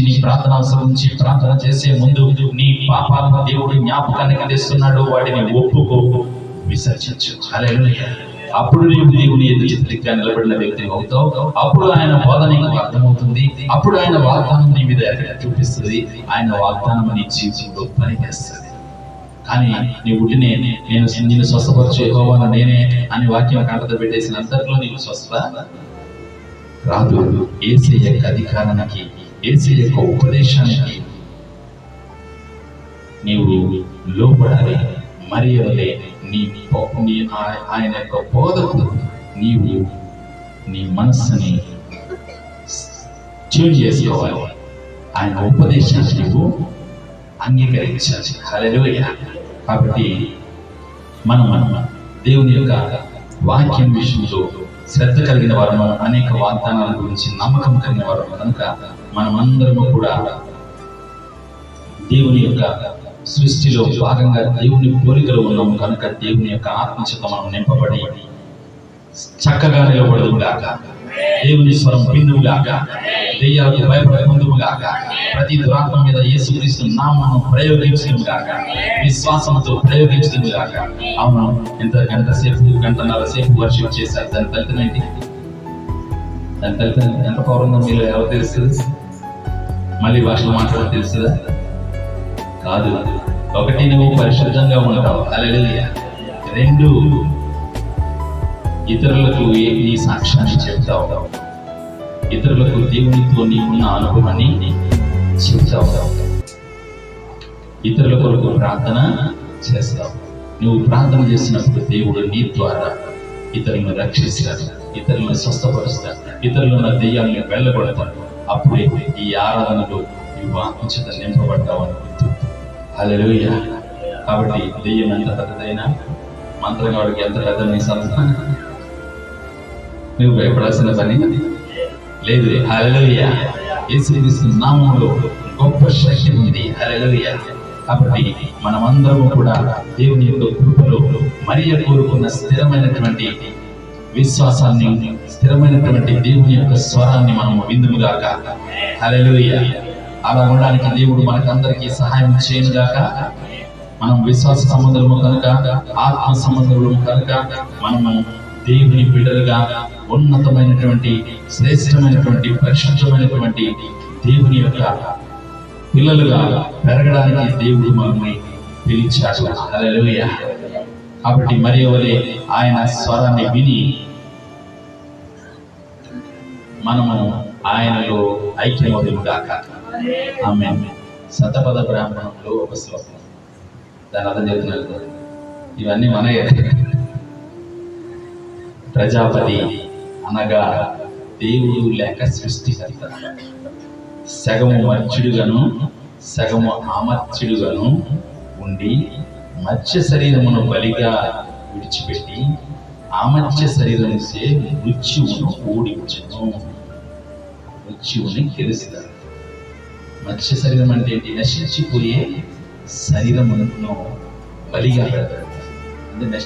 నీ ప్రార్థన అవసరం నుంచి ప్రార్థన చేసే ముందు నీ పాపాలను దేవుడు జ్ఞాపకానికి తెస్తున్నాడు, వాటిని ఒప్పుకో, విసర్జించు. హల్లెలూయా. అప్పుడు నీవు దేవుని ఎదురు చిత్రిగా నిలబడిన వ్యక్తి అవుతావు. అప్పుడు ఆయన బోధ నీకు అర్థమవుతుంది. అప్పుడు ఆయన వాగ్దానం నీ మీద చూపిస్తుంది. ఆయన వాగ్దానం నీ జీవితంలో పనిచేస్తుంది. కానీ నీ ఉడినే నేను స్వస్థపరచు యెహోవాను నేనే అని వాక్యం కంటతో పెట్టేసిన అంతట్లో నీకు స్వస్థత రాదు. యేసయ్య యొక్క అధికారానికి, యేసయ్య యొక్క ఉపదేశానికి నీవు లోపడాలి. మరియవలే ఆయన యొక్క బోధకు నీవు నీ మనస్సుని చేంజ్ చేసుకోవాలి. ఆయన ఉపదేశాన్ని నీవు అంగీకరించాలి. హల్లెలూయా. కాబట్టి మనం దేవుని యొక్క వాక్యం విషయంలో శ్రద్ధ కలిగిన వారము, అనేక వాగ్దానాల గురించి నమ్మకం కలిగిన వారు కనుక మనమందరము కూడా దేవుని యొక్క సృష్టిలో భాగంగా దేవుని పోలికలో ఉన్నాము కనుక దేవుని యొక్క ఆత్మచేత మనం నింపబడి చక్కగా నిలబడుగాక, దేవుని స్వరం విందుగాక, దెయ్యాలకు భయపడకుందుగాక, ప్రతి దురాత్మ మీద యేసుక్రీస్తు నామమును ప్రయోగించుగాక, విశ్వాసంతో ప్రయోగించుగాక. అవును, గంటన్నర సేపు వర్షిప్ చేశారు. దాని ఫలితం ఏంటి? దాని ఫలితం ఎంత పౌరంగా మీరు ఎవరు తెలుస్తుంది? మళ్ళీ భాషలో మాట్లాడడం తెలుస్తుందా? కాదు. ఒకటి, నువ్వు పరిశుద్ధంగా ఉంటావు. హల్లెలూయా. 2, ఇతరులకు నీ సాక్ష్యాన్ని చెప్తావు. ఇతరులకు దేవునితో నీకున్న అనుభవాన్ని చెప్తావు. ఇతరుల కొరకు ప్రార్థన చేస్తావు. నువ్వు ప్రార్థన చేసినప్పుడు దేవుడు నీ ద్వారా ఇతరులను రక్షిస్తాడు, ఇతరులను స్వస్థపరుస్తాడు, ఇతరులను దెయ్యాలను వెళ్ళగొడతాడు. అప్పుడే ఈ ఆరాధనలో నువ్వు ఆత్మచేత నింపబడ్డావు అనుకుంటుంది. హల్లెలూయా. కాబట్టి దెయ్యం ఎంత పెద్దదైనా, మంత్రగాడికి ఎంత పెద్ద నిసాల్సిన నువ్వు భయపడాల్సిన పని లేదు. హల్లెలూయా. యేసుక్రీస్తు నామములో గొప్ప శక్తి ఉంది. హల్లెలూయా. కాబట్టి మనమందరము కూడా దేవుని యొక్క కృపలో మరియ కోరుకున్న స్థిరమైనటువంటి విశ్వాసాన్ని, స్థిరమైనటువంటి దేవుని యొక్క స్వరాన్ని మనము విందుముగాక. హల్లెలూయా. అలా ఉండడానికి దేవుడు మనకందరికీ సహాయం చేయనుగాక. మనం విశ్వాస సంబంధము కనుక, ఆత్మ సంబంధము కనుక మనము దేవుని బిడ్డలుగా, ఉన్నతమైనటువంటి శ్రేష్టమైనటువంటి పరిశుద్ధమైనటువంటి దేవుని యొక్క పిల్లలుగా పెరగడానికి దేవుడు మనల్ని పిలిచాడు. హల్లెలూయా. కాబట్టి మరియవలే ఆయన స్వరాన్ని విని మనము ఆయనలో ఐక్యమవుదుగాక. ఆమేన్. శతపథ బ్రాహ్మణంలో ఒక శ్లోకం, దాని అర్థం చెప్తున్నారు. ఇవన్నీ మనయే. ప్రజాపతి అనగా దేవుడు లేక సృష్టికర్త, సగము మర్చుడుగాను సగము ఆమర్చుడుగాను ఉండి మత్స్య శరీరమును బలిగా విడిచిపెట్టి ఆమత్స్య శరీరము మృత్యువును ఓడించును, మృత్యువుని గెలుస్తాడు. మత్స్య శరీరం అంటే ఏంటి? నశించిపోయే శరీరమును బలిగా పెడతాడు. అంటే